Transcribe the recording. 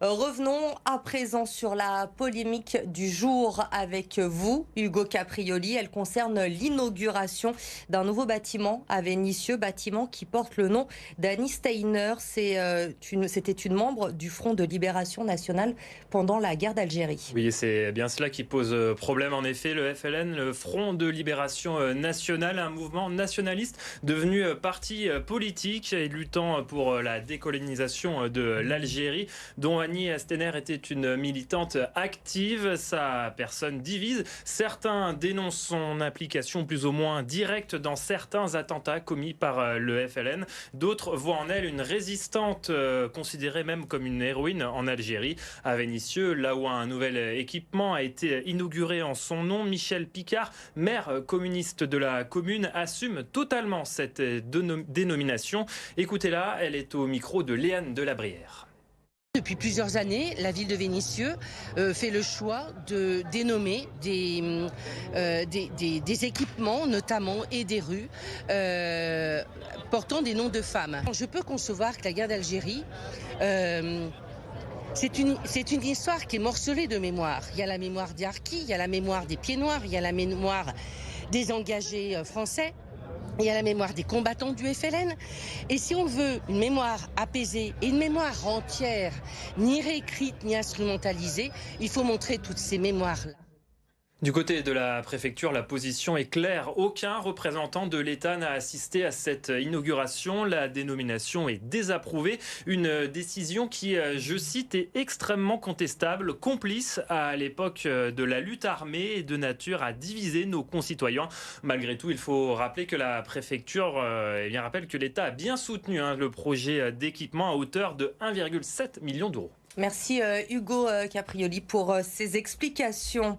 Revenons à présent sur la polémique du jour avec vous, Hugo Caprioli. Elle concerne l'inauguration d'un nouveau bâtiment à Vénissieux, bâtiment qui porte le nom d'Annie Steiner. C'était une membre du Front de Libération Nationale pendant la guerre d'Algérie. Oui, c'est bien cela qui pose problème. En effet, le FLN, le Front de Libération Nationale, un mouvement nationaliste devenu parti politique et luttant pour la décolonisation de l'Algérie, dont Annie Steiner était une militante active. Sa personne divise. Certains dénoncent son implication plus ou moins directe dans certains attentats commis par le FLN. D'autres voient en elle une résistante, considérée même comme une héroïne en Algérie. À Vénissieux, là où un nouvel équipement a été inauguré en son nom, Michel Picard, maire communiste de la commune, assume totalement cette dénomination. Écoutez-la, elle est au micro de Léane Delabrière. Depuis plusieurs années, la ville de Vénissieux fait le choix de dénommer des équipements, notamment, et des rues portant des noms de femmes. Je peux concevoir que la guerre d'Algérie, c'est une histoire qui est morcelée de mémoire. Il y a la mémoire des harkis, il y a la mémoire des pieds noirs, il y a la mémoire des engagés français. Il y a la mémoire des combattants du FLN. Et si on veut une mémoire apaisée et une mémoire entière, ni réécrite ni instrumentalisée, il faut montrer toutes ces mémoires-là. Du côté de la préfecture, la position est claire. Aucun représentant de l'État n'a assisté à cette inauguration. La dénomination est désapprouvée. Une décision qui, je cite, est extrêmement contestable, complice à l'époque de la lutte armée et de nature à diviser nos concitoyens. Malgré tout, il faut rappeler que la préfecture rappelle que l'État a bien soutenu le projet d'équipement à hauteur de 1,7 million d'euros. Merci Hugo Caprioli pour ces explications.